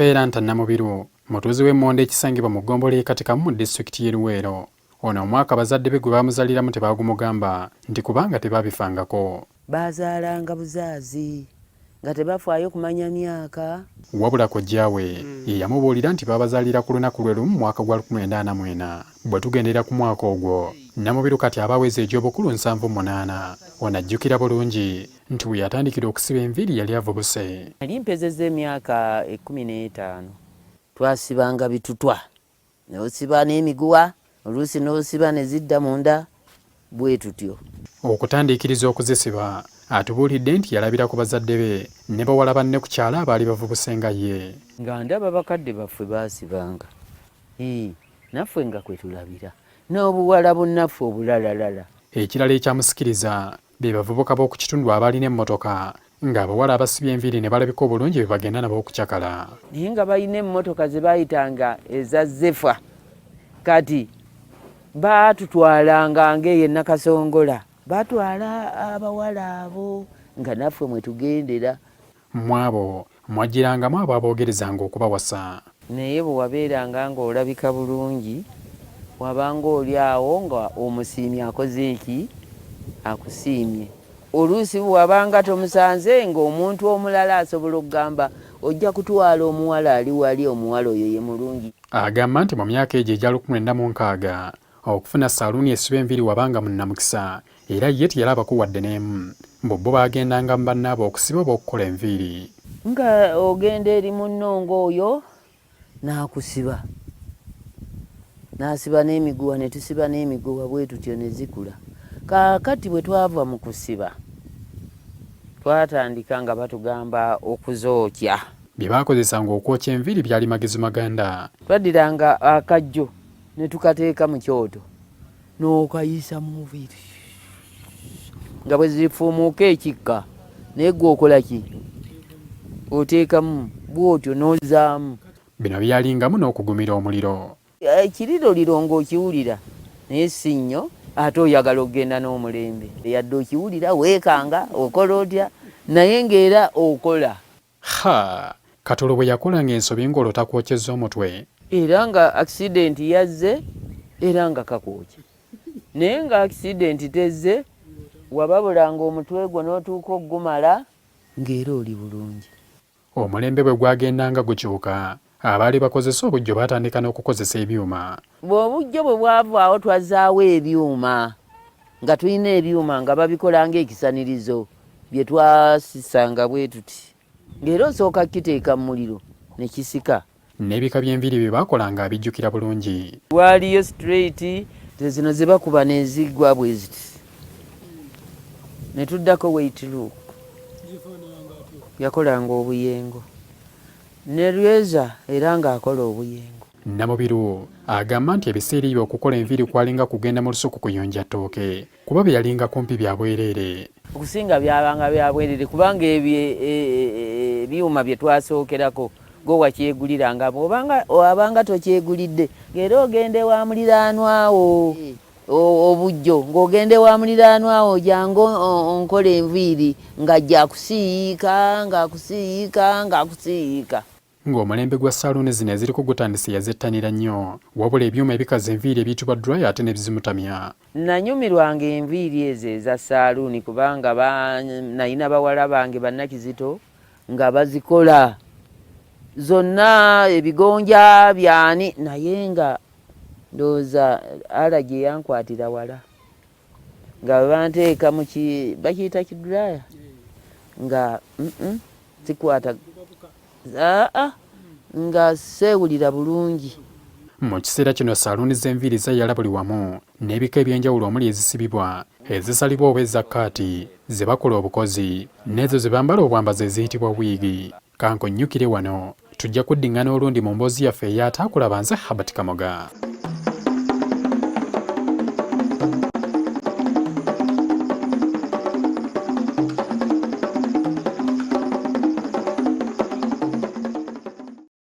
Spelanta Namubiru mutuuzi w'emmonde ekisangibwa mu ggombolola ekatikamu mu disitulikiti y'e Luweero. Ono omwaka bazadde be gwe baamuzaaliramu tebaagumugamba nti kubanga tebaabifangako. Baazaalanga buzaazi nga tebafaayo kumanya myaka. Wabula kojjaawe ye yamubuulira nti baabazaalira ku lunaku lwe lumu mu mwaka gwa 1994. Bwe tugendera ku mwaka ogwo, Namubiru kati abaweza egy'obukulu 78. Ono ajjukira bulungi nti we yatandikira okusiba enviiri yali avubuse. Nali mpezezza emyaka 15. Twasibanga bitutwa, n'osiba n'emiguwa, oluusi n'osiba ne zidda munda bwe tutyo. Okutandiikiriza okuzisiba, atubuulidde nti yalabira ku bazadde be ne bawala banne ku kyala abaali bavubuse nga ye. Nga ndaba bakadde baffe baasibanga. Naffe nga kwe tulabira. N'obuwala bunnaffe obulalalala. Ekirala ekyamusikiriza be bavubuka b'oku kitundu abaalina emmotoka ng'abawala abasibye enviiri ne balabika obulungi bye bagenda nabo okukyakala. Naye nga balina emmotoka ze baayitanga eza zefa. Kati baatutwalanga ng'eyo Nakasongola. Baatwala abawala abo nga naffe mwe tugendera. Mu abo mwajjirangamu abo aboogerezanga okubawasa. Naye bwe wabeeranga ng'olabika bulungi, wabanga oli awo nga omusiimye akoze eki? Akusiimye. Oluusi wabanga tomusanze ng'omuntu omulala asobola okugamba ojja kutwala omuwala ali wali, omuwala oyo ye mulungi. Agamba nti mu myaka egyo egya 1996 okufuna saaluuni esiba enviiri wabanga munnamukisa era ye teyalabako wadde n'emu. Bo baagendanga mu bannaabwe okusiba oba okukola enviiri. Nga ogenda eri munnongo oyo n'akusiba. N'asiba n'emiguwa, ne tusiba n'emiguwa bwe tutyo ne zikula. Kaakati bwe twava mu kusiba twatandika nga batugamba okuzookya. Bye baakozesanga okwokya enviiri byali magezi maganda. Twaddiranga akajjo ne tukateeka mu kyoto n'okayisa mu mubiri nga bwe zifuumuuka ekikka, naye gwe okola ki? Oteekamu bw'otyo n'ozaamu. Bino byalingamu n'okugumira omuliro. Ekiriroliro ng'okiwulira naye si nnyo, ate oyagala okgenda n'omulembe. Yadde okiwulira weekanga okola otya, naye ng'era okola. Katono bwe yakolanga ensobi ng'olwo takwokyezza omutwe. Era nga akisidenti yazze era nga kakwokya. Naye nga akisidenti tezze, wababulanga omutwe gwo n'otuuka okugumala ng'era oli bulungi. Omulembe bwe gwagendanga gukyuka, abaali bakozesa obujjo baatandika n'okukozesa ebyuma. Bw'obujjo bwe bwavaawo twazzaawo ebyuma, nga tulina ebyuma nga babikola ng'ekisanirizo bye twasisanga bwe tuti. Ng'era osooka kiteeka mu muliro ne kisika. N'ebika by'enviiri bye baakolanga abijjukira bulungi. Waaliyo straight, zino ze bakuba n'eziggwa bwe ziti. Ne tuddako weight look. Yakolanga obuyengo. Ne Lweza era ng'akola obuyengo. Namubiru agamba nti ebiseera ebyo okukola enviiri kwalinga kugenda mu lusuku kuyonja ttooke kuba bye yalinga kumpi bya bwereere. Okusinga byabanga bya bwereere kubanga ebyo ebyuma bye twasookerako go wakyeguliranga obanga tokyegulidde ng'era ogende wa muliraanwawo obujjo ng'ogende wa muliraanwawo jangu onkola enviiri ng'ajja akusiika ng'akusiika. Ng'omulembe gwa saaluuni zino eziriko gutandise yazettanira nnyo, wabula ebyuma ebikaza enviiri ebiyitibwa dryer ate ne bizimutamya. Nanyumirwanga enviiri ezo eza saaluuni kubanga nalina bawala bange bannakizito nga bazikola zonna ebigonja byani, naye nga ndowooza alagi yankwatira wala nga banteeka mu bakiyita kidraya nga zikwata nga seewulira bulungi. Mu kiseera kino saaluuni z'enviiri zayyala buli wamu n'ebika eby'enjawulo omuli ezisibibwa, ezisalibwa oba eza kkaati, ze bakola obukozi, n'ezo ze bambala obwambazi eziyitibwa wiigi. Kanko nnyukire wano, tujja kuddingana olundi mu mboozi yaffe ey'ataakulaba nze Kamoga.